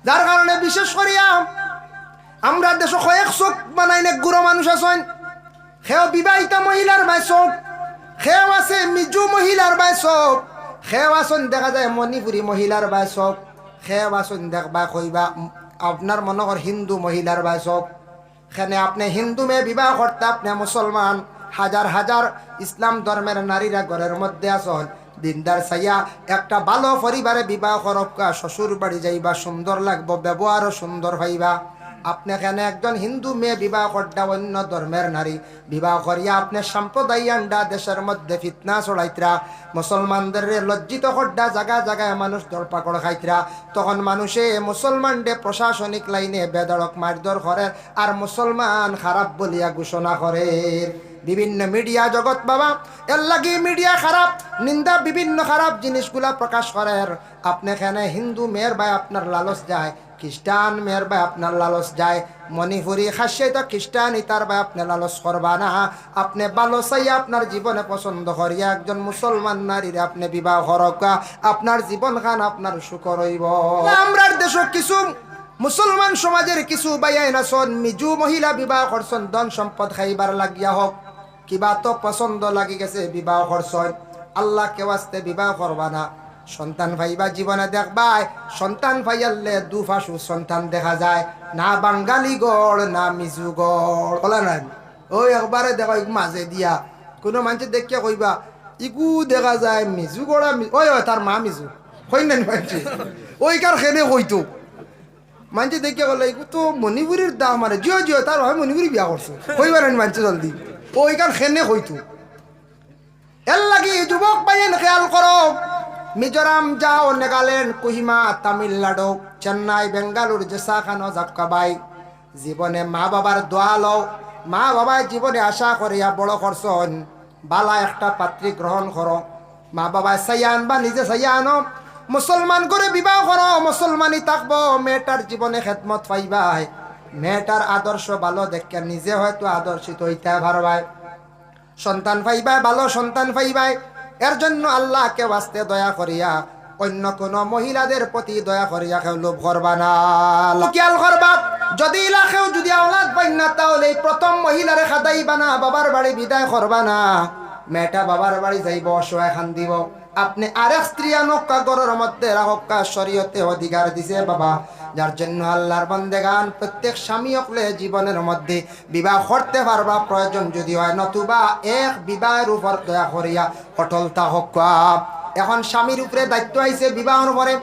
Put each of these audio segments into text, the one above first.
যার কারণে বিশেষ করিয়া আমরা দেশ কয়েক চোখ বানাই না গুড়ো মানুষ আছেন, সেও বিবাহিতা মহিলার বাই চোখ, সেও আছে মিজু মহিলার বাই চোখ, সেও আসন দেখা যায় মণিপুরী মহিলার বাই চোখ, সেও আসন দেখবা কইবা আপনার মনে কর হিন্দু মহিলার বাই চোখ। সেখানে আপনি হিন্দু মেয়ে বিবাহ করতে, আপনি মুসলমান, হাজার হাজার ইসলাম ধর্মের নারীরা ঘরের মধ্যে আসন, দিনদার চাইয়া একটা ভালো পরিবারে বিবাহ করক্কা, শ্বশুর বাড়ি যাইবা, সুন্দর লাগবো, ব্যবহারও সুন্দর হইবা। আপনি এখানে একজন হিন্দু মেয়ে বিবাহ করটা, অন্য ধর্মের নারী বিবাহ করিয়া আপনি সাম্প্রদায়িক দেশের মধ্যে ফিতনা ছড়াইতরা, মুসলমানদের লজ্জিত করডা, জায়গা জায়গায় মানুষ ধরপাকড় খাইতরা। তখন মানুষে মুসলমানদের প্রশাসনিক লাইনে বেদরক মারধর করে আর মুসলমান খারাপ বলিয়া ঘোষণা করে। বিভিন্ন মিডিয়া জগৎ বাবা এর লাগি মিডিয়া খারাপ, নিন্দা বিভিন্ন খারাপ জিনিসগুলা প্রকাশ করে। আপনি এখানে হিন্দু মেয়ের ভাই আপনার লালচ যায়, খ্রিস্টান মেয়ের ভাই আপনার লালচ যায়, মণিপুরি খাসিয়াই তো খ্রিস্টান ইতার ভাই আপনি লালচ করবা না। আপনি ভালো চাইয়া আপনার জীবনে পছন্দ করিয়া একজন মুসলমান নারীর আপনি বিবাহ করকা, আপনার জীবন খান আপনার সুখ রইব। আমরা দেশ কিছু মুসলমান সমাজের কিছু বাইয়াই নাচন মিজু মহিলা বিবাহ করছেন, ধন সম্পদ খাইবার লাগিয়া হোক, কিবা তো পছন্দ লাগি গেছে বিবাহ করছেন। আল্লাহ কেউ আসতে বিবাহ করবা না। সন্তান ভাইবা জীবনে দেখবাই, সন্তান ভাইয়ালে দুফাসু সন্তান দেখা যায়, না বাঙালি গড় না মিজু গড়, বলা নাই ওই একবারে দেখা মাঝে দিয়া কোনো মানুষ দেখিয়া কইবা ইগু দেখা যায় মিজু গড়া, ওই তার মা মিজু হই না মানছি ওই কার খেনে কইতো মানছি দেখিয়া গেল ইগু তো মণিপুরের দাম মানে জিও জিও তার হয় মণিপুরি বিয়া করছে কইবার মানছে জলদি ওই কার খেনে কইতো। এর লাগি যুবক ভাইয়েন খেয়াল করো, মিজোরাম যাও, নাগাল্যান্ড, কোহিমা, তামিলনাড়ু, চেন্নাই, বেঙ্গালুরু, জেসাখানো, জাক্কাবাই, জীবনে মা বাবার দোয়া লও। মা বাবায় জীবনে আশা করিয়া বড় করছন, বালা একটা পাত্রী গ্রহণ করো। মা বাবায় চাইয়া আনবা, নিজে চাইয়া আনো, মুসলমান করে বিবাহ করো, মুসলমানই থাকবো। মেয়েটার জীবনে খেদমত পাইবাই, মেয়েটার আদর্শ ভালো দেখে নিজে হয়তো আদর্শিত হইতে পারবাই, সন্তান পাইবাই, ভালো সন্তান পাইবাই। এর জন্য আল্লাহকে বাস্তে দয়া করিয়া অন্য কোন মহিলাদের প্রতি দয়া করিয়া কেউ লোভ করবা না, খেয়াল করবা। যদি ইলাকেও যদি আওলাদ পাই না, তাহলে প্রথম মহিলারে খাদাইবা না, বাবার বাড়ি বিদায় করবা না। মেয়েটা বাবার বাড়ি যাইব, অসহায় খান দিব। আপনি আরেক স্ত্রী আনক্কা গরের মধ্যে রাহক্কা, শরীয়তে অধিকার দিছে বাবা। যার জন্য আল্লাহর বান্দেগান প্রত্যেক স্বামী হকলে জীবনের মধ্যে বিবাহ করতে পারবা, প্রয়োজন যদি হয়, নতুবা এক বিবাহের উপর দয়া করিয়া অটলতা হক্কা। এখন স্বামীর উপরে দায়িত্ব আইছে বিবাহের পরে,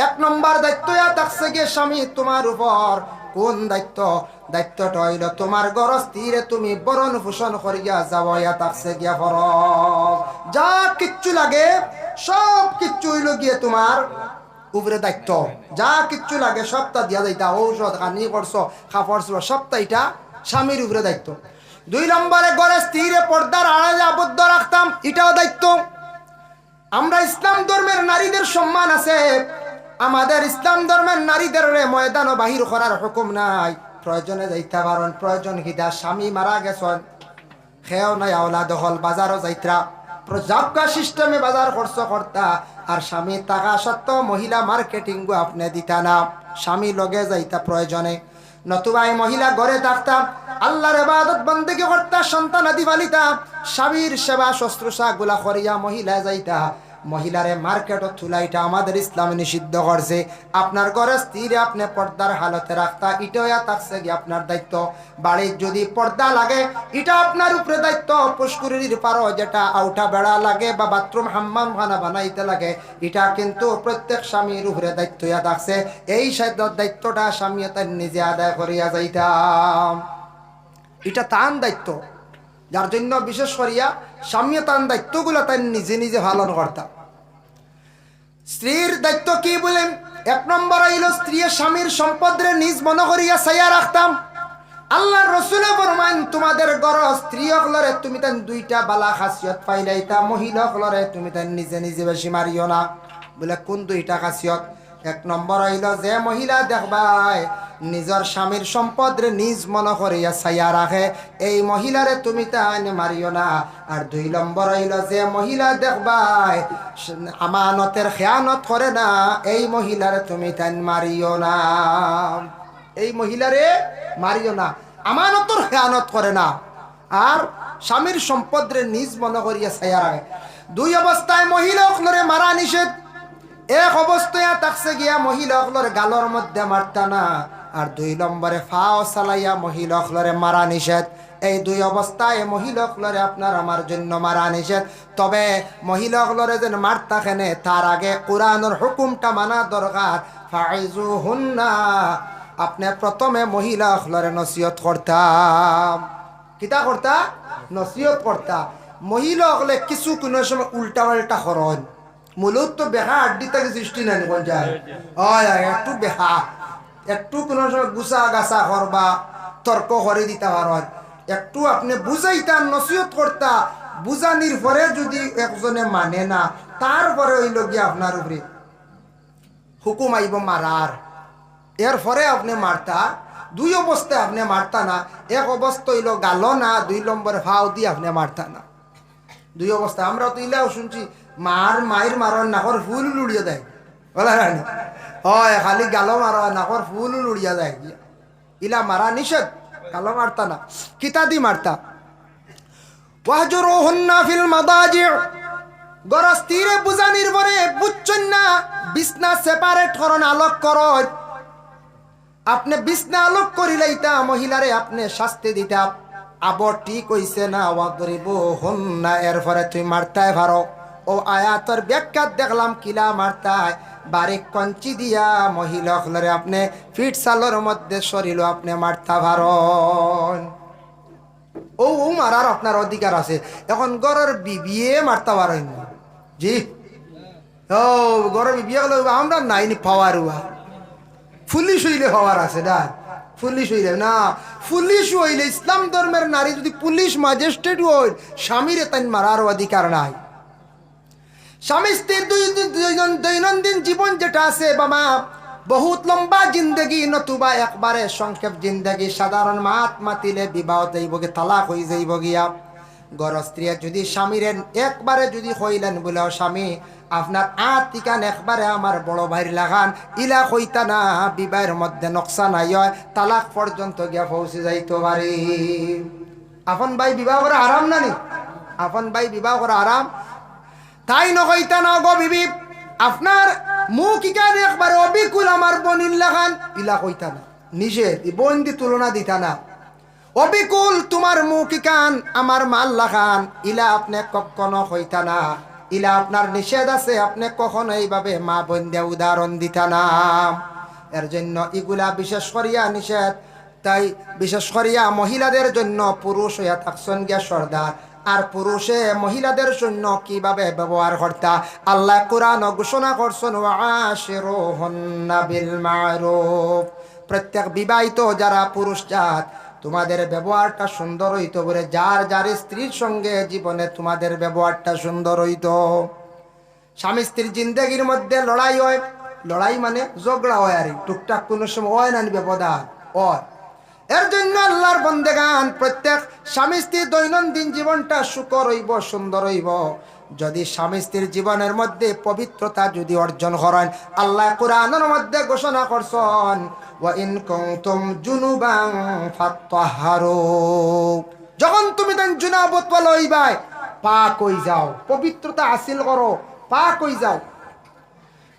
এক নম্বর দায়িত্ব থাকছে গিয়ে স্বামী তোমার উপর। কোন দায়িত্ব? দায়িত্বটা হইল তোমার গরস্তিরে তুমি বরণ পোষণ করিয়া যাও, ইয়া থাকছে গিয়া ফরজ। যা কিচ্ছু লাগে সব কিচ্ছু হইল গিয়ে তোমার উপরে দায়িত্ব, যা কিচ্ছু লাগে সবটা দিয়া যাইতা, ঔষধ খানি করছো, খাপড় সবটা এটা স্বামীর উপরে দায়িত্ব। দুই নম্বরে ঘরে স্ত্রীরে পর্দার আড়ালে আবদ্ধ রাখতাম, এটাও দায়িত্ব। আমরা ইসলাম ধর্মের নারীদের সম্মান আছে, আমাদের ইসলাম ধর্মের নারীদের ময়দান বাহির করার হুকুম নাই। প্রয়োজনে যাইতে পারেন, প্রয়োজন কিতা স্বামী মারা গেছেন, খেয়েও নাই আওলাদ হল, বাজারও যাইত্রা, জাবকা সিস্টেমে বাজার খরচ করতা, আর স্বামী টাকা সত্ত্বেও মহিলা মার্কেটিং আপনি দিতা না, স্বামী লগে যাইতা প্রয়োজনে। নতুবা এই মহিলা ঘরে থাকতাম, আল্লাহর ইবাদত বন্দেগী করতা, সন্তান আদি পালিতা, স্বামীর সেবা শুশ্রূষা গুলা করিয়া মহিলা যাইতা। মহিলারে মার্কেটও থুলাইটা আমাদের ইসলাম নিষিদ্ধ করছে। আপনার ঘরে স্ত্রীরে আপনি পর্দার হালতে রাখতা, এটাও থাকছে কি আপনার দায়িত্ব। বাড়ির যদি পর্দা লাগে এটা আপনার উপরে দায়িত্ব। পুষ্করিণীর পারো যেটা আউটা বেড়া লাগে বা বাথরুম হাম্মাম খানা বানাইতে লাগে, এটা কিন্তু প্রত্যেক স্বামীর উপরে দায়িত্ব থাকছে। এই দায়িত্বটা স্বামী তাই নিজে আদায় করিয়া যাইতাম, এটা তার দায়িত্ব। যার জন্য বিশেষ করিয়া স্বামী তার দায়িত্বগুলো তাই নিজে নিজে পালন করতাম। স্ত্রীর দায়িত্ব কি বলেন? এক নম্বর হইল স্ত্রী স্বামীর সম্পদরে নিজ মনে করিয়া ছাইয়া রাখতাম। আল্লাহ রসুলে ফরমান তোমাদের ঘর স্ত্রী হলরে তুমি তাই দুইটা বালা খাসিয়ত পাইলাইতা, মহিলা হলরে তুমি তাই নিজে নিজে বেশি মারিও না। বলে কোন দুইটা খাসিয়ত? এক নম্বর হইল যে মহিলা দেখবাই নিজের স্বামীর সম্পদ রে নিজ মনে করিয়া ছাইয়া রাখে, এই মহিলারে তুমি তাই মারিও না। আর 2 নম্বর হইল যে মহিলা দেখবাই আমানতের খেয়ানত করে না, এই মহিলারে তুমি তাই মারিও না। এই মহিলারে মারিও না, আমানতের খেয়ানত করে না, আর স্বামীর সম্পদ রে নিজ মনে করিয়া ছাইয়া রাখে। 2 অবস্থায় মহিলা অকলরে মারা নিষেধ। এক অবস্থায় থাকছে গিয়া মহিলা অকলরে গালর মধ্যে মারতা না, আর 2 নম্বরে ফাও চালাইয়া মহিলা অকলরে মারা নিষেধ। এই 2 অবস্থায় মহিলা অকলরে আপনার আমার জন্য মারা নিষেধ। তবে মহিলা অকলরে যেন মারতা খেনে তার আগে কোরআনের হুকুমটা মানা দরকার। ফাইজুহুন্না, আপনি প্রথমে মহিলা অকলরে নসিহত করতাম। কিতা করতা? নসিহত করতা। মহিলা হলে কিছু কোনো সময় উল্টা পাল্টা করন, মূলত তো বেহা আড্ডি থেকে সৃষ্টি নাই কোন যায়। একটু বেহা, একটু কোনো সময় গুছা গাছা করবা, তর্ক করে দিতে পারেন। একটু আপনি বুঝাইতা, নসিহত করতা, বুঝানির পরে যদি একজনে মানে না, তারপরে হইল গিয়ে আপনার উপরে হুকুম আইব মারার, এরপরে আপনি মারতা। 2 অবস্থায় আপনি মারতা না। এক অবস্থা হইল গালো না, 2 নম্বরে ভাও দিয়ে আপনি মারতা না। 2 অবস্থা আমরা তো ইলাও শুনছি, মায়ের মারন নাকর ফুল লুড়িয়ে দেয়, বলা না? হয় খালি গালো মারা, নাকর ফুল লুড়িয়া দেয়। ইলা মারা নিষেধ, গালো মারতা না। কিতা দি মারতা? ওয়াহজুরুহুন্না ফিল মাদাজি', গরস্তিরে বুঝানির পরে বুঝছেন না, বিছনা সেপারেট করন, আলোক করন। আপনি বিছনা আলোক করিলাইতা মহিলারে আপনি শাস্তি দিতা, আবার ঠিক হইছে না। ওয়াদরিবুহুন্না, এরপরে তুই মারতাই পারো। ও আয়াতের ব্যাখ্যা দেখলাম কিলা মারতায়, বারিক কঞ্চি দিয়া মহিলা হলরে আপনি ফিট সালোর মধ্যে শরীর আপনি মারতা পারেন। ও মারার আপনার অধিকার আছে। এখন গরের বিবিয়ে মারতা পারেন জি? ও গরের বিবিয়ে হলে আমরা নাইনি পাওয়ার, পুলিশ হইলে হওয়ার আছে না? পুলিশ হইলে না, পুলিশ হইলে ইসলাম ধর্মের নারী যদি পুলিশ ম্যাজিস্ট্রেট হই, স্বামীর তাই মারার অধিকার নাই। স্বামী স্ত্রীর দৈনন্দিন জীবন যেটা আছে বাবা, বহুত লম্বা জিন্দগি, নতুবা একবারে সংক্ষেপ জিন্দগি। সাধারণ মাত মাতিলে বিবাহ যাইব গে, তালাক হয়ে যাইব গিয়া। গর স্ত্রী যদি স্বামীর একবারে যদি হইলেন বলে, স্বামী আপনার আতিকান একবারে আমার বড় ভাইয়ের লাগান, ইলা হইতা না, বিবাহের মধ্যে নকশা নাই হয়, তালাক পর্যন্ত গিয়া পৌঁছে যাইতে পারি। আপন ভাই বিবাহ করা আরাম না নি? আপন ভাই বিবাহ করা আরাম? তাই নহইতা না গো বিবি, আপনার মুখ ইকান একবারে অবিকুল আমার বনির লাগান, ইলা কইতা না। নিজে বোন দি তুলনা দিতা না। অবিকুল তোমার মুখ ইকান আমার মাল লাগান, ইলা আপনি কখনো হইতা না। ইলা আপনার নিষেধ আছে, আপনি কখনো এইভাবে মা বোন দিয়ে উদাহরণ দিতা না। এর জন্য এগুলা বিশেষ করিয়া নিষেধ। তাই বিশেষ করিয়া মহিলাদের জন্য পুরুষ হইয়া থাকছেন গিয়া সর্দার, আর পুরুষে মহিলাদের জন্য কিভাবে ব্যবহার করতা আল্লাহ কোরআন ঘোষণা করছেন, ওয়াশিরুহুন্না বিল মারুফ। প্রত্যেক বিবাহিত যারা পুরুষ জাত, তোমাদের ব্যবহারটা সুন্দর হইতো বলে, যার যার স্ত্রীর সঙ্গে জীবনে তোমাদের ব্যবহারটা সুন্দর হইতো। স্বামী স্ত্রীর জিন্দগির মধ্যে লড়াই হয়, লড়াই মানে ঝগড়া হয়, আর টুকটাক কোনো সময় হয় না ব্যবধান হয়। এর জন্য আল্লাহর বন্দেগান, প্রত্যেক স্বামী স্ত্রীর দৈনন্দিন জীবনটা সুখর হইব, সুন্দর হইব যদি স্বামী স্ত্রীর জীবনের মধ্যে পবিত্রতা যদি অর্জন করেন। আল্লাহ কোরআনের মধ্যে ঘোষণা করছেন, ওয়া ইন কুনতুম জুনুবান ফাত্তাহহারু, যখন তুমি তান জুনাবত লইবাই পাক হই যাও, পবিত্রতা হাসিল করো, পাক হই যাও।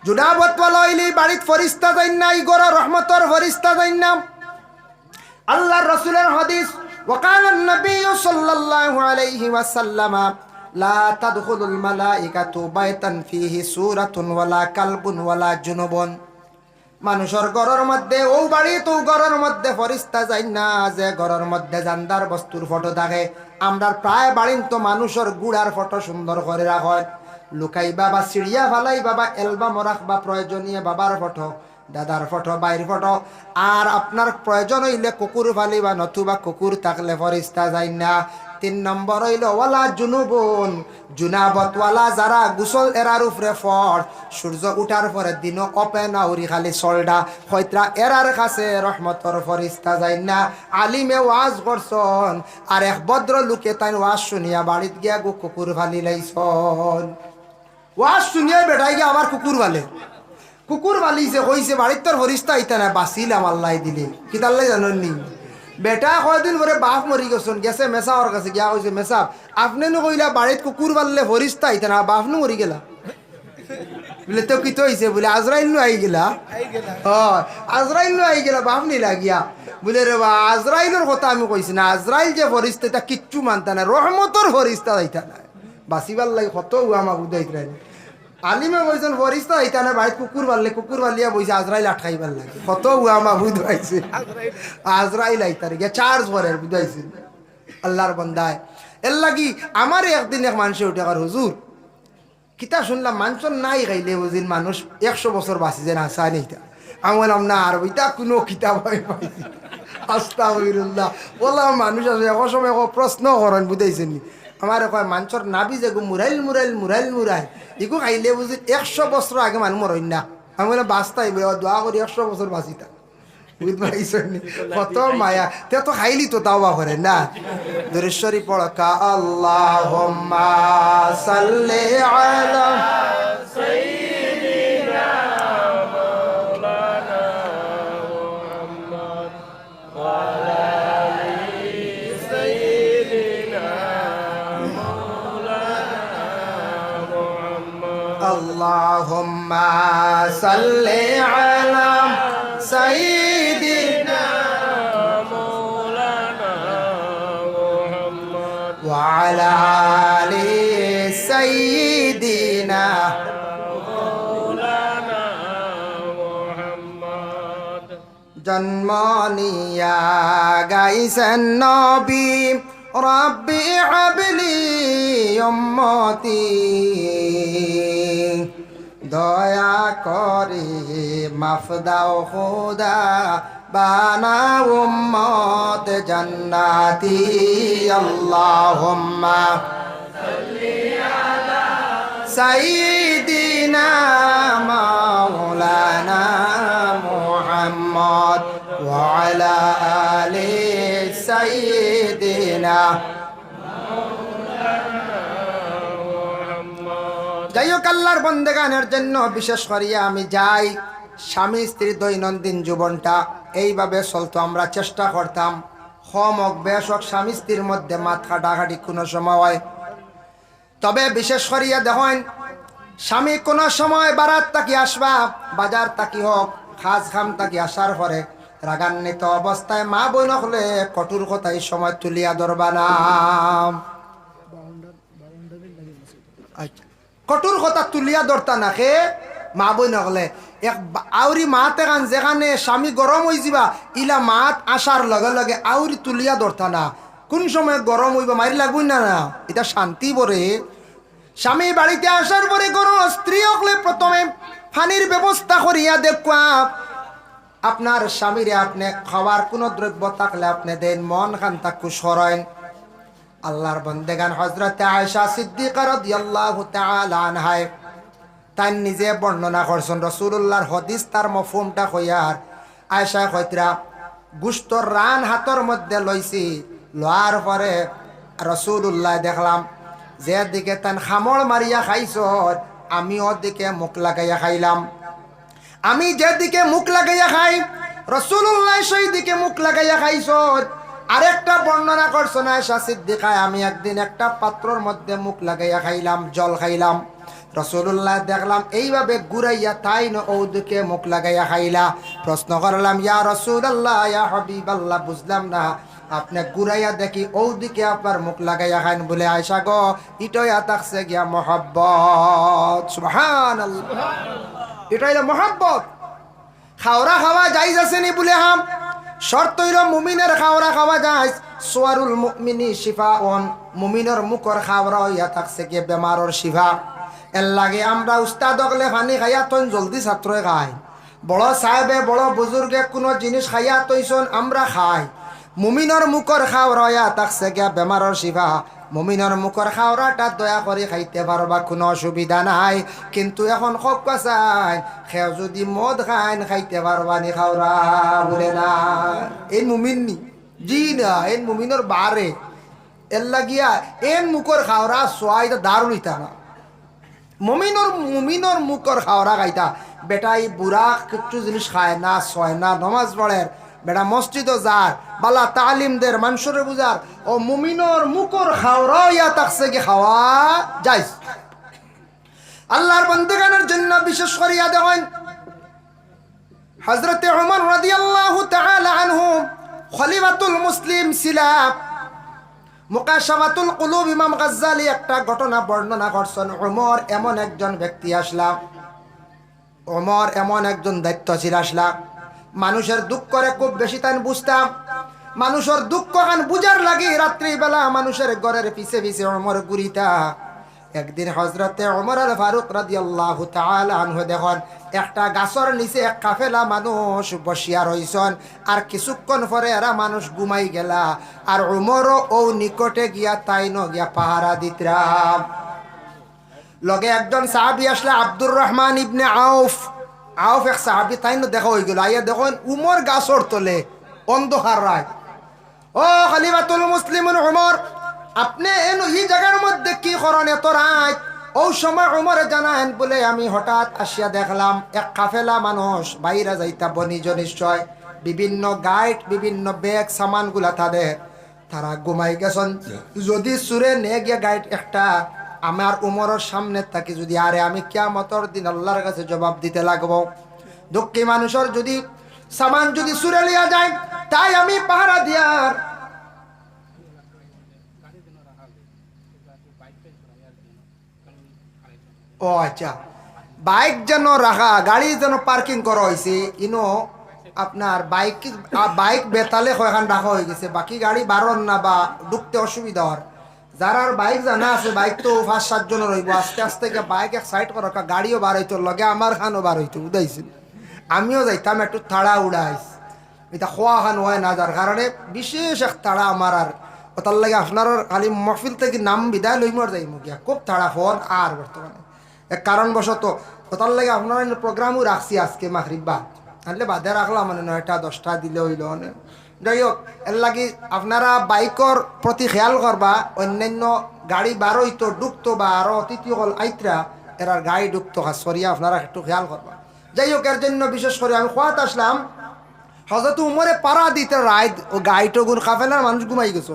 জুনাবত লইলি বাড়িত ফেরেশতা যাইন না, ইগরা রহমতের ফেরেশতা যাইন না। আল্লাহর রাসূলের হাদিস, ওয়াকাল নবী সাল্লাল্লাহু আলাইহি ওয়াসাল্লাম, লা তাদখুলুল মালাইকাতু বাইতান ফিহি সূরাতুন ওয়ালা কালবুন ওয়ালা জুনুবুন। মানুষের ঘরের মধ্যে ও বাড়ি তো ঘরের মধ্যে ফেরেশতা যাই না, যে ঘরের মধ্যে জানদার বস্তুর ফটো থাকে। আমরা প্রায় বাড়িন তো মানুষের গুড়ার ফটো সুন্দর করে রাখেন, লুকাই বাবা সিঁড়িয়া ফালাই বাবা অ্যালবাম রাখবা, প্রয়োজনীয় বাবার ফটো, দাদার ফটো, বাইর ফটো। আর আপনার প্রয়োজন হইলে কুকুর ফালিবা, নতুবা কুকুর থাকলে ফেরেশতা যাই না। 3 নম্বর হইল ওয়ালা জুনুবুন, জুনাবতওয়ালা যারা গোসল এরার উপরে ফর সূর্য উঠার পরে দিন ওপেন আউরি খালি সলডা হয়ত্রা এরার কাছে রহমতর ফরিস্তা যাই না। আলিমে ওয়াজ করছন আর এক ভদ্র লোকে তাই ওয়াজ শুনিয়া বাড়িত গিয়া কুকুর ফালি লাইছন। ওয়াজ শুনিয়া বেটাই গিয়া আবার কুকুর ফালে, কুকুর ফালিছে কইছে বাড়ির তোর ফরিস্তা আইতা না, বাঁচিলাম আল্লাহ দিলে কি তাল্লাই জানেন নি। বেটা কয়দিন পরে বাপ মরি গেছেন, গেছে মেসাওয়ার কাছে গিয়া কইছে মেসাব আপনি নো কইলা বাড়িত কুকুর ফাললে ফরিস্তা আইতা না, বাপ নো মরি গেলা বলে তো কি তো হইছে বলে আজরাইল নো আই গেলা। আজরাইল নো আই গেলা বাপ নি লাগিয়া বলে রে বা আজরাইলের কথা আমি কইছি না, আজরাইল যে ফরিস্তা তা কিচ্ছু মানতা না, রহমতর ফরিস্তা আইতা না, বাঁচিবার লাগে কত আমাকে উদাইত রাই। আলিমে বলছেন ফরিস্তা আইতা না, বাড়িত কুকুর পাললে কুকুর পালিয়া বইছে আজরাইল আটকাইবার লাগে, কত আমা বুঝাইছে আজরাইল আইতারে গিয়া চার্জ করে বুঝাইছে আল্লাহর বান্দায়। এর লাগি আমার একদিন এক মানুষে উঠে আর হুজুর কিতা শুনলাম মানুষের নাই খাইলে বুঝিন মানুষ 100 বছর বাঁচি যে না চাই নিতা। আমি বললাম না আর ওইটা কোনো কিতাব পাইছি আস্তাগফিরুল্লাহ। বললাম মানুষ আছে এক সময় প্রশ্ন করেন বুঝাইছেন নি, আমার কয় মানুষের নাবি যে মুরাইল মুরাইল মুরাইল মুরাইল এগু খাইলে বুঝি 100 বছর আগে মানুষ মরইন না। আমি বললাম বাঁচতাই দোয়া করি 100 বছর বাঁচিতা বুঝ পাইছেন নি, কত মায়া তে তো খাইলি তো তাওবা করে না। দূরেশ্বরী পড়কা আল্লাহুম্মা সাল্লি আলা সাইয়্যিদিনা মাওলানা মুহাম্মদ ওয়া আলা আলি সাইয়্যিদিনা মাওলানা মুহাম্মদ। আল্লাহুম্মা সাল্লি আলা সাইয়্যিদিনা মাওলানা মুহাম্মদ ওয়া আলা আলি সাইয়্যিদিনা মাওলানা মুহাম্মদ। জন্ম নিয়া গাইছেন নবী রব্বি হাবলি উম্মতি, দয়া করে মাফ দাও খোদা বানাও উম্মত জান্নাতি। আল্লাহুম্মা সাল্লি আলা সাইয়্যিদিনা মাওলানা মুহাম্মদ ওয়া আলা আলি সাইয়্যিদিনা। যাই হোক আল্লাহর বন্দেগানের জন্য বিশেষ করিয়া আমি যাই স্বামী স্ত্রীর দৈনন্দিন জীবনটা এইভাবে চলতো, আমরা চেষ্টা করতাম হম হোক বেশ হোক স্বামী স্ত্রীর মধ্যে মাত কাটাকাটি কোনো সময় হয়। তবে বিশেষ করিয়া দেখেন স্বামী কোনো সময় বারাত তাকি আসবা বাজার তাকি হোক খাস খাম তাকি আসার পরে রাগান্বিত অবস্থায় মা বোন হলে কঠোর কথা এই সময় তুলিয়া ধরবা না। আচ্ছা কঠোর কথা তুলিয়া ধরতা না খে মা বই নকলে এক আউরি মাত এখান যেখানে স্বামী গরম হয়ে যাবা ইলা মাত আসার লগে লগে আউরি তুলিয়া ধরতা না। কোন সময় গরম হইবা মারি লাগবই না, না এটা শান্তি বরে। স্বামী বাড়িতে আসার পরে কোনো স্ত্রী হকলে প্রথমে পানির ব্যবস্থা করিয়া দেখবা। আপনার স্বামীরে আপনি খাওয়ার কোনো দ্রব্য থাকলে আপনি দেন, মন খান তাকু সরাইন। আল্লাহর বন্দেগান হযরত আয়েশা সিদ্দিকা রাদিয়াল্লাহু তাআলা আনহা তাই নিজে বর্ণনা করছেন রাসূলুল্লাহর হাদিস তার মফহুমটা কইয়ার। আয়েশা কইতরা গুস্তর রান হাতর মধ্যে লইছি, লোয়ার পরে রাসূলুল্লাহ দেখলাম যে দিকে তান খামড় মারিয়া খাইছ আমি ওদিকে মুখ লাগাইয়া খাইলাম। আমি যেদিকে মুখ লাগাইয়া খাই রাসূলুল্লাহ সেই দিকে মুখ লাগাইয়া খাইছ। আরেকটা বর্ণনা করছেন আয়েশা সিদ্দিকা আমি একদিন একটা পাত্রর মধ্যে মুখ লাগাইয়া খাইলাম, জল খাইলাম। রাসূলুল্লাহ দেখলাম এইভাবে ঘুরাইয়া তাই না ওদিকে মুখ লাগাইয়া খাইলা। প্রশ্ন করলাম ইয়া রাসূলুল্লাহ ইয়া হাবিবাল্লাহ বুঝলাম না আপনি ঘুরাইয়া দেখি ওদিকে আপনার মুখ লাগাইয়া খাইন বলে আয়েশা গো ইটাই থাকছে গিয়া মহব্বত। সুবহানাল্লাহ, এটা হইল মহব্বত। খাওয়া খাওয়া যাইজ আছে নি বলে হাম শর্ত হইল মুমিনের খাওয়া খাওয়া যায়। সোয়ারুল মুমিনি শিফাউন, মুমিনের মুখর খাওয়া হইয়া থাকছে কি বেমারর শিফা। এর লাগে আমরা উস্তাদ হকলে পানি খাইয়া তন জলদি ছাত্রই খাই, বড় সাহেবে বড় বুজুর্গে কোনো জিনিস খাইয়া তৈছন আমরা খাই। মুমিনর মুখর খাওয়া থাকছে গিয়া বেমারর শিফা। মুমিনর মুখর খাওয়াটা দয়া করে খাইতে পারবা, কোনো অসুবিধা নাই। কিন্তু এখন খুব কাছাই খেও যদি মদ খাইন খাইতে পারবা নি খাওয়া? বলে না, এই মুমিন নি, জি না, এন মুমিনর বারে এর লাগিয়া এন মুখর খাওয়া সোয়াই দারুণ হইতা না। মুমিনর মুখর খাওয়া খাইতা। বেটা এই বুড়া কিছু জিনিস খায় না, ছয় না, নমাজ পড়ে, বেটা মসজিদও যার, বালা তালিম দের, মানুষের বুঝার, ও মুমিনর মুখর খাওয়া ইয়া থাকছে কি খাওয়া যাইস। আল্লাহর বান্দাগানের জন্য বিশেষ করিয়া দেখেন হযরতে ওমর রাদিয়াল্লাহু তাআলা আনহু খলিফাতুল মুসলিম ছিলেন। মুকাশাফাতুল কুলুব ইমাম গাজ্জালি একটা ঘটনা বর্ণনা করছেন। ওমর এমন একজন ব্যক্তি আসলাম, ওমর এমন একজন দায়িত্বশীল আসলাম, মানুষের দুঃখ করে খুব বেশি তাই বুঝতাম। মানুষের দুঃখ খান বুঝার লাগে রাত্রিবেলা মানুষের ঘরের পিছে পিছে ওমর ঘুরিতা। একদিন হযরতে ওমর আল ফারুক রাদিয়াল্লাহু তাআলা আনহু দেখুন একটা গাছের নিচে এক কাফেলা মানুষ বসিয়া রইছেন, আর কিছুক্ষণ পরে এরা মানুষ ঘুমাই গেলা, আর ওমরও ও নিকটে গিয়া তাইনো গিয়া পাহারা দিতরাম। লগে একজন সাহাবী আসলে আব্দুর রহমান ইবনে আউফ। আউফ এক সাহাবী, তাইনো দেখা হয়ে গেল। আইয়া দেখুন উমর গাছর তলে অন্ধকার রায়। ও খলিফাতুল মুসলিমিন ওমর, আপনি এই জায়গার মধ্যে কি করেন এত রাত? ও সময় ওমরে জানান বলে আমি হঠাৎ আসিয়া দেখলাম এক কাফেলা মানুষ বাইরে যাইতা বনিজ নিশ্চয়, বিভিন্ন গাইড বিভিন্ন ব্যাগ সামানগুলা তাদের, তারা ঘুমাই গেছেন। যদি সুরে নে গিয়া গাইড একটা আমার উমরের সামনে থাকি, যদি আরে আমি কিয়ামতের দিন আল্লাহর কাছে জবাব দিতে লাগবো। দুঃখী মানুষের যদি সামান যদি সুরে লিয়া যায়, তাই আমি পাহারা দিয়ার। ও আচ্ছা, বাইক যেন রাখা, গাড়ি যেন পার্কিং করা হয়েছে, ইনো আপনার বাইক বেতালে কয়খান রাখা হয়ে গেছে, বাকি গাড়ি বারণ না বা ঢুকতে অসুবিধা হওয়ার। যার বাইক জানা আছে, বাইক তো 5-7 জন রইব, আস্তে আস্তে বাইক এক সাইড করা, গাড়িও বার হইতো, লগে আমার খানও বার হইতো, উদাইছিল। আমিও যাইতাম একটু তাড়া উড়াইস, এটা খোয়া খান হয় না, যার কারণে বিশেষ এক তাড়া আমার। আর ওটার লাগে আপনার খালি মহফিল থেকে নাম বিদায় লইমর যাইম গিয়া, খুব তাড়া হন। আর বর্তমানে এক কারণবশত ওটার লাগে আপনার প্রোগ্রামও রাখছি আজকে মাগরিবা, তাহলে বাদে রাখলাম মানে 9টা-10টা দিলে হইল। যাই হোক, এর লাগি আপনারা বাইকর প্রতি খেয়াল করবা, অন্যান্য গাড়ি বার হইতো ঢুকতো বা আরো অতিথি হল আইতরা এরার গাড়ি ঢুকতো, সরিয়া আপনারা একটু খেয়াল করবা। যাই হোক, এর জন্য বিশেষ করে আমি খোয়াত আসলাম। হযরত উমরে পাড়া দিতে রাত ও গাড়িটো গুণ কাফেলার মানুষ ঘুমাই গেছ।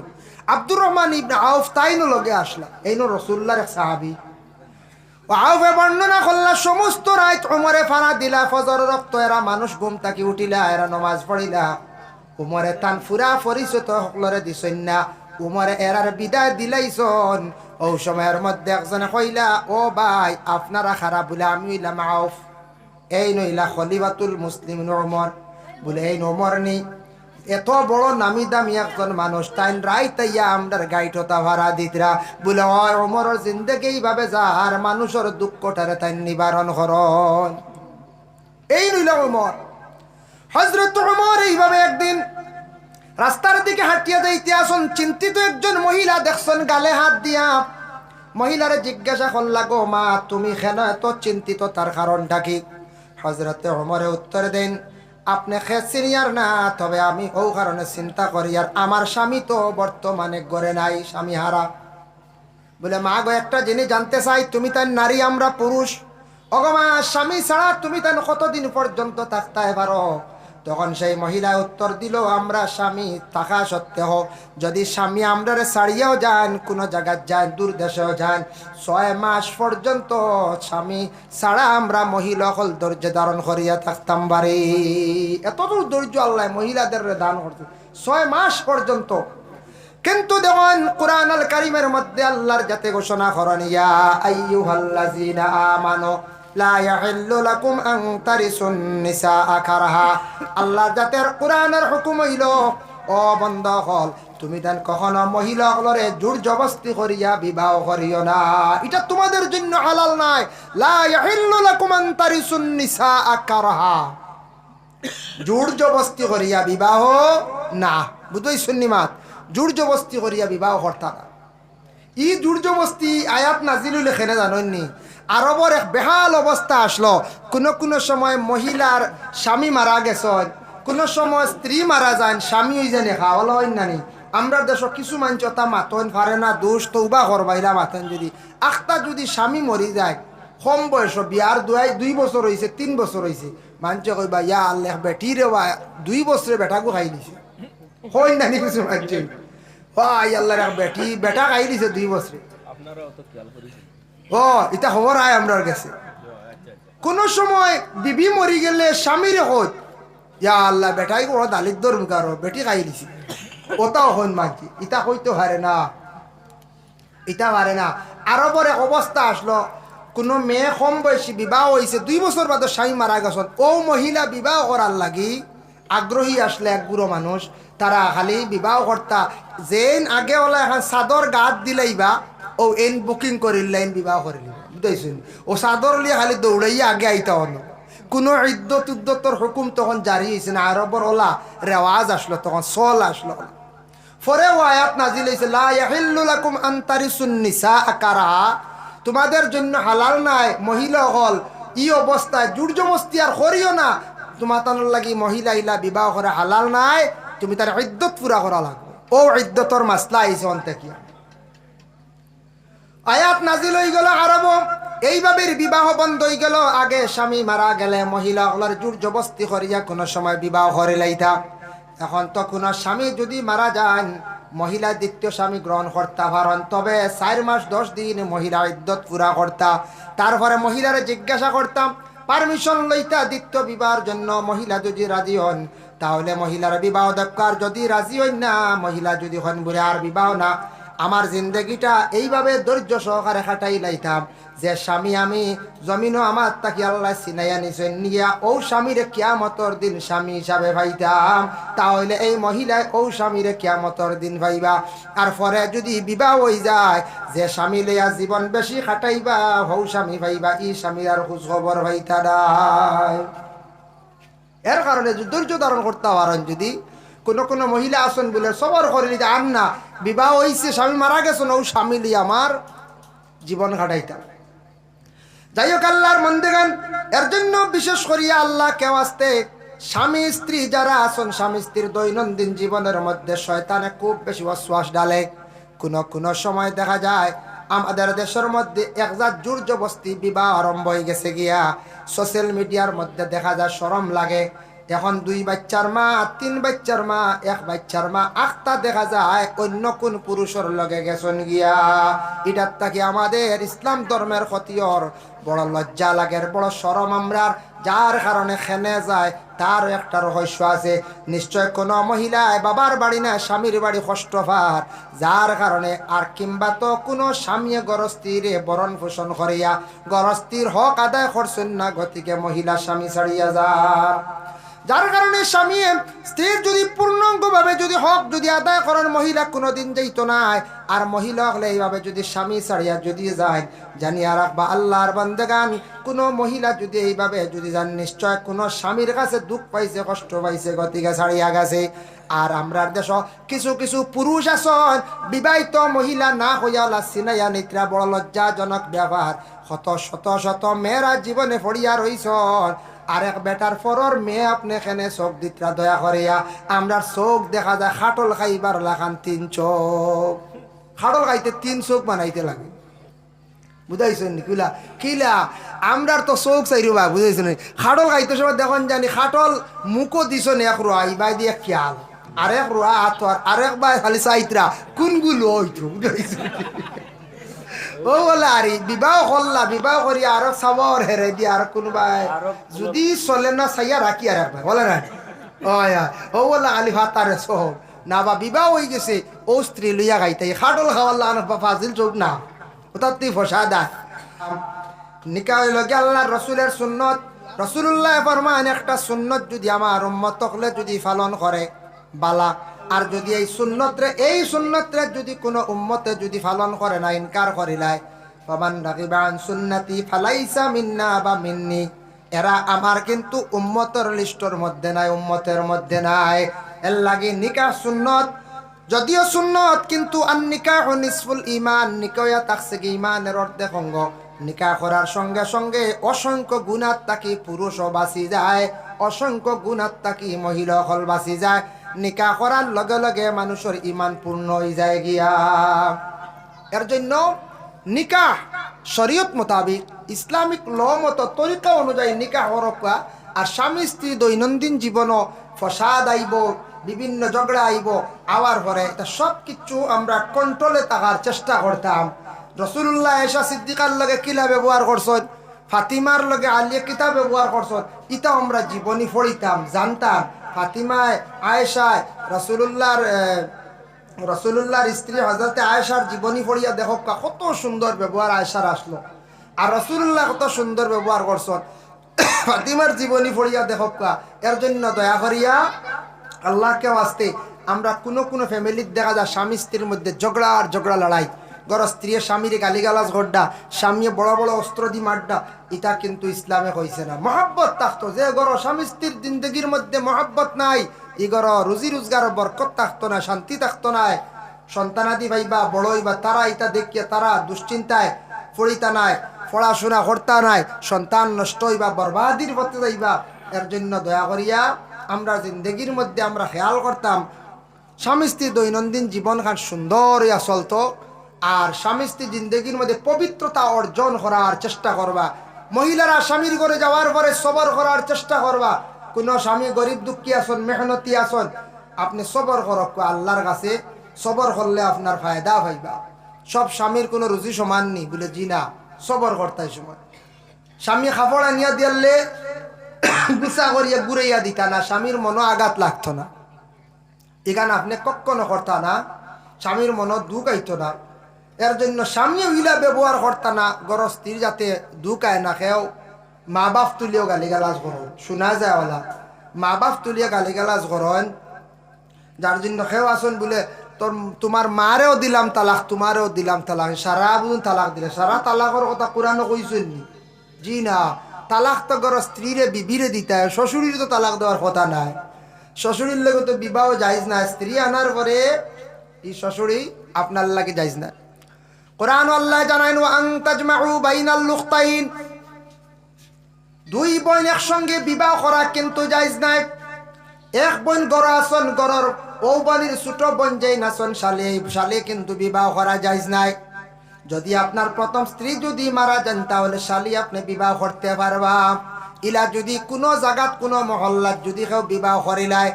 আব্দুর রহমান ইবনে আউফ তাইনো লগে আসলা, এইনো রাসূলুল্লাহর এক সাহাবী। আউফে বর্ণনা করলা সমস্ত রাত উমরে পাড়া দিলা, ফজর রক্ত এরা মানুষ ঘুম থাকি উঠিলা, এরা নমাজ পড়িলা। উমরে তান ফুরা পরিচিত সকলরে দিছেন না, উমরে এরার বিদায় দিলাইছন। ও সময়ের মধ্যে একজনে কইলা, ও ভাই আপনারা খারাপ বলে, আমি হইলাম আউফ, এই নইলা খলিফাতুল মুসলিমিন ওমর। বলে এই ওমর নি, এত বড় নামি দামি একজন মানুষ, তাই রাইতাইয়া আমরার গাইটতা ভাড়া দিতরা। বলে হয় ওমরের জিন্দেগি এইভাবে যার মানুষের দুঃখটারে তাই নিবারণ করন। এই নইলা ওমর। হযরত ওমর এইভাবে একদিন রাস্তার দিকে হাঁটিয়া যাইতে আসুন, চিন্তিত একজন মহিলা দেখছেন গালে হাত দিয়া। মহিলারে জিজ্ঞাসা করলা, গো মা তুমি কেন এত চিন্তিত, তার কারণটা কি? হযরতে ওমরে উত্তর দেন, আপনি খেয়ে সিনিয়র না, তবে আমি ও কারণে চিন্তা করি, আর আমার স্বামী তো বর্তমানে গড়ে নাই, স্বামী হারা। বলে মা গো, একটা জিনিস জানতে চাই, তুমি তাই নারী, আমরা পুরুষ। ওগো মা, স্বামী ছাড়া তুমি তাই কতদিন পর্যন্ত থাকতে পারো? তখন সেই মহিলা উত্তর দিল, আমরা স্বামী থাকা সত্ত্বেও যদি স্বামী আমরারে ছাড়িয়েও যান, কোনো জায়গায় যান, দূর দেশেও যান, 6 মাস পর্যন্ত স্বামী ছাড়া আমরা মহিলা হল ধৈর্য ধারণ করিয়া থাকতাম পারি। এতদূর ধৈর্য আল্লাহ মহিলাদের দান করছে, 6 মাস পর্যন্ত। কিন্তু দেখুন কুরআন আল কারীমের মধ্যে আল্লাহর যাতে ঘোষণা করেন, ইয়া আইয়ুহাল্লাযীনা আমানু লা ইয়াহিল্লু লাকুম আন তারিসুন নিসা কারহা। আল্লাহ জাতের কোরআনের হুকুম হইল, ও বান্দা হল তুমি দেন কখনো মহিলা হলরে জোর জবরদস্তি করিয়া বিবাহ করিও না, এটা তোমাদের জন্য হালাল নাই। লা ইয়াহিল্লু লাকুম আন তারিসুন নিসা কারহা, জোর জবরদস্তি করিয়া বিবাহ না। বুঝই সুন্নিমাত জোর জবস্তি করিয়া বিবাহ করতা না। ই জোর জবস্তি আয়াত নাজিলুল এখানে জানেননি আরবর এক বেহাল অবস্থা আসলো। কোনো সময় মহিলার স্বামী মারা গেছেন, কোনো সময় স্ত্রী মারা যান, স্বামী ওই জানে খাওয়ালো হয় নানি। আমরা দেশ কিছু মানুষ তা মাতন পারে না, দোষ তৌবা করবাইলা মাতন যদি আখতা যদি স্বামী মরি যায় কম বয়স বিয়ার 2 বছর হয়েছে 3 বছর হয়েছে মানুষ কইবা ইয়া আল্লাহ বেটি রে বা 2 বছরে বেটাকে খাই দিছে হয় নানি কিছু মানুষ ভাই আল্লাহ বেটি বেটা খাই দিছে 2 বছরে। ও এটা খবর আয় আমরার কাছে। কোন সময় বিবি মরি গেলে স্বামীর হত ইয়া আল্লাহ বেটাই কোনো দালিত ধরুন কারো বেটি খাই দিছি ওটাও হন মানছি ইটা হইতে পারে না, ইটা পারে না। আরবর এক অবস্থা আসলো কোনো মেয়ে কম বয়সী বিবাহ হয়েছে 2 বছর বাদে স্বামী মারা গেছেন, ও মহিলা বিবাহ করার লাগি আগ্রহী আসলে এক বুড়ো মানুষ তারা খালি বিবাহ কর্তা যেন আগে ওলা এখন চাদর গাত দিলাইবা ও এন বুকিং করিলেন বিবাহ করিল বুঝাইছেন। ও চাদর লিয়ে খালি দৌড়াইয়া আগে আইতা হল। কোনো ইদ্যত উদ্যতর হুকুম তখন জারি হয়েছে না, আরবর ওলা রেওয়াজ আসলো তখন চল আসলো। পরে ও আয়াত নাজিল হয়েছে লা ইয়াহিল্লু লাকুম আন তারিসুন নিসা কারাহা, তোমাদের জন্য হালাল নাই মহিলা হল ই অবস্থায় জোর জবস্তি আর করিও না। তোমার লাগি মহিলা ইলা বিবাহ করে হালাল নাই, তুমি তার ইদ্যত পুরা করা লাগবে। ও ইদ্যতর মাসলা আইছে অন্তে কি আয়াত নাজিল হয়ে গেল আরব এইভাবে বিবাহ বন্ধ হয়ে গেল। আগে স্বামী মারা গেলে মহিলা হলার জোর জবস্তি করিয়া কোনো সময় বিবাহ করে লাইতা। এখন তো কোনো স্বামী যদি মারা যান মহিলা দ্বিতীয় স্বামী গ্রহণ করতে পারেন, তবে 4 মাস 10 দিন মহিলা ইদ্যত পুরা করতা। তারপরে মহিলারে জিজ্ঞাসা করতাম পারমিশন লইতা দ্বিতীয় বিবাহের জন্য। মহিলা যদি রাজি হন তাহলে মহিলার বিবাহ দরকার, যদি রাজি হন না মহিলা যদি হন বলে আর বিবাহ না। আমার জিন্দগিটা এইভাবে ধৈর্য সহকারে খাটাই লাইতাম যে স্বামী আমি জমিনও আমার তাকে আল্লাহ চিনাইয়া নিছেন নিয়া ও স্বামীরে কিয়ামতর দিন স্বামী হিসাবে ভাইতাম, তাহলে এই মহিলায় ও স্বামীরে কিয়ামতর দিন ভাইবা। আর পরে যদি বিবাহ হয়ে যায় যে স্বামী লইয়া জীবন বেশি খাটাইবা হৌ স্বামী ভাইবা, ই স্বামীর আর খোঁজ খবর ভাইতা নাই। এর কারণে ধৈর্য ধারণ করতে পারেন। যদি কোনো মহিলা আসন বলে সবর করে যে আর না বিবাহ হয়েছে স্বামী মারা গেছে ও স্বামী লিয়ে আমার জীবন কাটাইতাম। যাই হোক আল্লাহর মন্দেগান এর জন্য বিশেষ করিয়া আল্লাহ কেউ আসতে স্বামী স্ত্রী যারা আসন স্বামী স্ত্রীর দৈনন্দিন জীবনের মধ্যে শয়তানে খুব বেশি ওয়াসওয়াস ডালে। কোনো সময় দেখা যায় আমাদের দেশের মধ্যে একজাত জোর জবস্তি বিবাহ আরম্ভ হয়ে গেছে গিয়া সোশ্যাল মিডিয়ার মধ্যে দেখা যায় শরম লাগে। এখন 2 বাচ্চার মা 3 বাচ্চার মা 1 বাচ্চার মা আখতা দেখা যায় অন্য কোন পুরুষের লগে গেছেন গিয়া। এটার তাকে আমাদের ইসলাম ধর্মের ক্ষতির বড় লজ্জা লাগে, বড় শরম আমরার, যার কারণে খেনে যায় তার একটা রহস্য আছে। নিশ্চয় কোনো মহিলায় বাবার বাড়ি না স্বামীর বাড়ি কষ্ট পার, যার কারণে আর কিংবা তো কোনো স্বামী গরস্তিরে বরণ পোষণ করিয়া গরস্তির হক আদায় করছেন না, গতিকে মহিলা স্বামী ছাড়িয়া যায়। যার কারণে স্বামী স্ত্রীর যদি পূর্ণাঙ্গভাবে যদি হক যদি আদায় করেন মহিলা কোনোদিন যাইতো না। আর মহিলা হলে এইভাবে যদি স্বামী ছাড়িয়া যদি যায় জানিয়া রাখবা আল্লাহর বান্দেগান, কোনো মহিলা যদি এইভাবে যদি যান নিশ্চয় কোনো স্বামীর কাছে দুঃখ পাইছে কষ্ট পাইছে গতিকে ছাড়িয়া গেছে। আর আমরার দেশ কিছু কিছু পুরুষ আছেন বিবাহিত মহিলা না হইয়া চিনাইয়া নিত্রা বড় লজ্জাজনক ব্যাপার। শত মেয়েরা জীবনে পড়িয়া রইছন আরেক বেটার পরর মেয়ে আপনি এখানে চোখ দিতরা দয়া করিয়া আমরা চোখ দেখা যায় খাটল খাইবার লাগান 3 চোখ, খাটল খাইতে 3 চোখ বানাইতে লাগে। বুঝাইছেন কিলা কিলা আমরার তো চোখ চাইরবা বুঝাইছেন। খাটল খাইতে সময় দেখুন জানি খাটল মুখও দিছন এক রুয়া ইবাই দিয়ে খেয়াল আরেক রুয়া আতর আরেক বাই খালি চাইতরা কোনগুলো হইতো বুঝাইছেন। ও বলে আরে বিবাহ করলা বিবাহ করি আরো সাবর হেরে দিয়ে আর কোনবাই যদি চলে না চাইয়া রাখি আর একবার বলে না ও বলে আলি ভাতারে সহ না বা বিবাহ হয়ে গেছে ও স্ত্রী লইয়া গাইতে খাটল খাওয়াল্লা ফাজিল চোখ না ওটার তুই ফসা দা নিকা হইল গে আল্লাহ রসুলের সুন্নত। রসুল্লাহ ফরমান একটা সুন্নত যদি আমার উম্মত হলে যদি পালন করে বালা, আর যদি এই সুন্নতরে যদি কোনো উম্মতে যদি পালন করে না ইনকার করিলায় ফামান রাগিবা আন সুন্নতি ফালাইসা মিন্না বা মিন্নি, এরা আমার কিন্তু উম্মতের লিস্টের মধ্যে নাই, উম্মতের মধ্যে নাই। এর লাগে নিকাহ সুন্নত, যদিও সুন্নত কিন্তু আন নিকাহু নিসফুল ঈমান, নিকাহ থাকছে কি ঈমানের অর্ধেক অঙ্গ। নিকাহ করার সঙ্গে সঙ্গে অসংখ্য গুনাহ তাকি পুরুষও বাঁচি যায়, অসংখ্য গুনাহ তাকি মহিলা হল বাঁচি যায়। নিকাহ করার লগে লগে মানুষের ঈমান পূর্ণ হয়ে যায় গিয়া। এর জন্য নিকাহ শরীয়ত মোতাবিক ইসলামিক ল মতো তরিকা অনুযায়ী নিকাহ হরকা। আর স্বামী স্ত্রী দৈনন্দিন জীবনও ফসাদ আইব, বিভিন্ন ঝগড়া আইব, আওয়ার পরে এটা সব কিছু আমরা কন্ট্রোলে থাকার চেষ্টা করতাম। রসুল্লাহ এসা সিদ্দিকার লগে কিলা ব্যবহার করছেন, ফাতিমার লগে আলিয়া কিতা ব্যবহার করছেন, ইটা আমরা জীবনী পড়িতাম, জানতাম। ফাতিমায় আয়েশায় রসুল্লাহর স্ত্রী হযরতে আয়েশার জীবনী পড়িয়া দেখো কত সুন্দর ব্যবহার আয়েশার আসলো। আর রসুল্লাহ কত সুন্দর ব্যবহার করছেন, ফাতিমার জীবনী পড়িয়া দেখো। এর জন্য দয়া করিয়া আল্লাহকে আসতে আমরা কোনো ফ্যামিলির দেখা যায় স্বামী স্ত্রীর মধ্যে ঝগড়া লড়াই, গর স্ত্রী স্বামীর গালিগালাজ গড্ডা, স্বামী বড় বড় অস্ত্র দি মাড্ডা, এটা কিন্তু ইসলামে হয়েছে না। মহাব্বত থাকতো, যে গর স্বামী স্ত্রীর জিন্দগির মধ্যে মহাব্বত নাই, ই গর রুজি রোজগার বরকত থাকতো না, শান্তি থাকতো না। সন্তানাদি ভাইবা বড় হইবা তারা এটা দেখিয়া তারা দুশ্চিন্তায় পড়িতা নাই, পড়াশোনা করতা নাই, সন্তান নষ্ট হইবা বরবাদির পথে যাইবা। এর জন্য দয়া করিয়া আমরা জিন্দগির মধ্যে আমরা খেয়াল করতাম স্বামী স্ত্রী দৈনন্দিন জীবন খান সুন্দর হইয়া চলতো। আর স্বামী স্ত্রী জিন্দগির মধ্যে পবিত্রতা অর্জন করার চেষ্টা করবা। মহিলারা স্বামীর ঘরে যাওয়ার পরে সবর করার চেষ্টা করবা। কোনো স্বামী গরিব দুঃখী আসন, মেহনতি আসন, আপনি সবর করক, আল্লাহর কাছে সবর করলে আপনার ফায়দা পাইবা। সব স্বামীর কোনো রুজি সমান নেই বলে জি না, সবর করতাই সময়। স্বামী খাপড় আনিয়া দিয়ালে গুছা করিয়া ঘুরাইয়া দিতা না, স্বামীর মনো আঘাত লাগতো না। এখানে আপনি কখনো করতা না, স্বামীর মনো দুঃখ আইতো না। এর জন্য স্বামী উইলা ব্যবহার করতা না, গরস্তির যাতে দুঃখ আয় না। খেয়েও মা বাপ তুলিও গালিগালাজ করেন, শোনা যায় ওলা মা বাপ তুলিয়া গালিগালাজ করেন। যার জন্য খেয়েও আসুন বলে তোমার মারেও দিলাম তালাক, তোমারেও দিলাম তালাক, সারা বুঝুন তালাক দিলে। সারা তালাকের কথা কোরআনে কইছেন নি? জি না, তালাক তো গর স্ত্রীরে বিবিরে দিতে হয়, শ্বশুরির তো তালাক দেওয়ার কথা নাই। শ্বশুরির লোক তো বিবাহ যাইজ না, স্ত্রী আনার পরে এই শ্বশুরি আপনার লাগে যাইজ না। কোরআন আল্লাহ জানাইন আন তাজমাউ বাইনাল লুখতাইন, দুই বোন একসঙ্গে বিবাহ করা কিন্তু যাইজ নাই। এক বোন গড় আসন, গড়র ও বোনের ছোট বোন যেই নাচন শালে কিন্তু বিবাহ করা যাইজ নাই। যদি আপনার প্রথম স্ত্রী যদি মারা যান তাহলে শালি আপনি বিবাহ করতে পারবা। ইলা যদি কোনো জায়গাত কোনো মহল্লাত যদি কেউ বিবাহ করিলায়,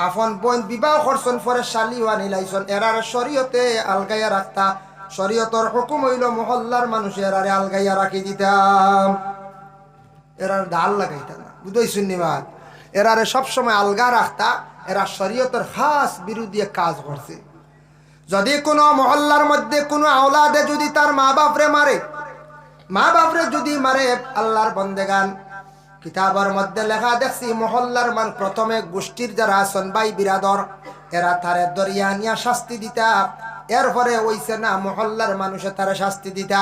আপন বোন বিবাহ করছেন পরে শালি আনিলাইছেন, এরার শরীয়তে আলগাইয়া রাখতা। শরীয়তর হুকুম হইল মহল্লার মানুষ এরারে আলগাইয়া রাখি দিতাম, এরার ডাল লাগাইতা না, বুঝাইছেন নি বাদ? এরারে সবসময় আলগা রাখতা। এরা শরীয়তের খাস বিরোধী কাজ করছে। যদি কোনো মহল্লার মধ্যে কোনো আওলাদে যদি তার মা বাপরে মারে, মা বাপরে যদি মারে, আল্লাহর বন্দেগান কিতাবের মধ্যে লেখা দেখছি মহল্লার প্রথমে গোষ্ঠীর যারা আছেন ভাই বিরাদর, এরা তারে দরিয়া নিয়া শাস্তি দিতা। এরপরে ওইছে না মহল্লার মানুষে তারে শাস্তি দিতা,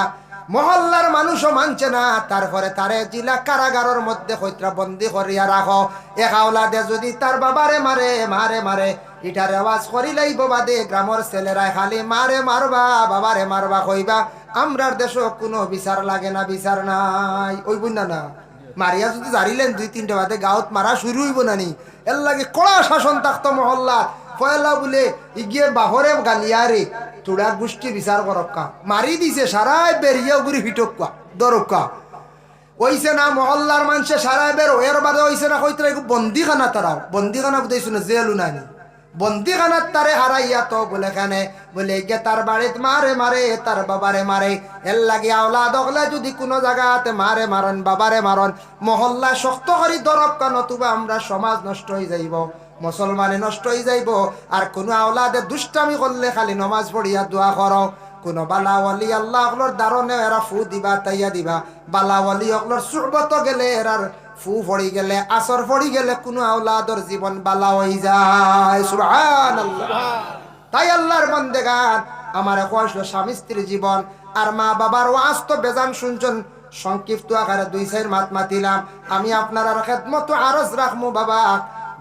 মহল্লার মানুষও মানছে না, তারপরে তারে জিলা কারাগারের মধ্যে কইত্রা বন্দি করিয়া রাখো। এক আওলাদে যদি তার বাবারে মারে মারে ইটার আওয়াজ করিলেই বাদে গ্রামের ছেলেরা খালি মারে মারবা বাবারে মারবা কইবা। আমরার দেশও কোনো বিচার লাগে না, বিচার নাই। ওই বুঝনা না মারিয়া যদি জারিলেন 2-3টা বাদে গাঁত মারা শুরু হইব না নি। এর লাগে কড়া শাসন থাকতো মহল্লা। পয়লা বলে ইগিয়ে বাহরে গালিয়ারে তোরা গোষ্ঠী বিচার করক্কা, মারি দিছে সারাই বেরিয়ে ঘুরি ফিটক্কা দরক্কা। ওইছে না মহল্লার মানুষে সারাই বেরো, এর বাদে ওইছে না কইতরা বন্দিখানা, তারাও বন্দিখানা বুঝাইছো না, জেলু নানি বন্দিখানার তারে হারাইয়া তো বলে খানে বলে গে তার বাড়িত মারে তার বাবারে মারে। এর লাগে আওলাদ হলে যদি কোনো জায়গাতে মারন বাবারে মারন, মহল্লা শক্ত করি দরক্কা, নতুবা আমরা সমাজ নষ্ট হয়ে যাইব, মুসলমানে নষ্ট হয়ে যাইব। আর কোনো আওলাদে দুষ্টামি করলে খালি নমাজ পড়িয়া দোয়া করো। কোনো বালাওয়ালি আল্লাহ অকলর দারণে এরা ফু দিবা তাইয়া দিবা, বালাওয়ালি অকলর সুরবত গেলে এরার ফু পড়ি গেলে আসর পড়ি গেলে কোনো আওলাদর জীবন বালা হয়ে যায়। সুবহানাল্লাহ। তাই আল্লাহর বান্দেগান আমার কষ্ট স্বামী স্ত্রীর জীবন আর মা বাবার ওয়াজ তো বেজান শুনছেন, সংক্ষিপ্ত আকারে 2-4 মাত মাতিলাম। আমি আপনার খেদমত আরজ রাখমু বাবা,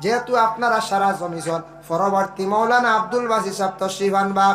যেহেতু আপনারা সারা জমিছন পরবর্তী মৌলানা আব্দুল বাসি সাহেব তশরিফ আনবা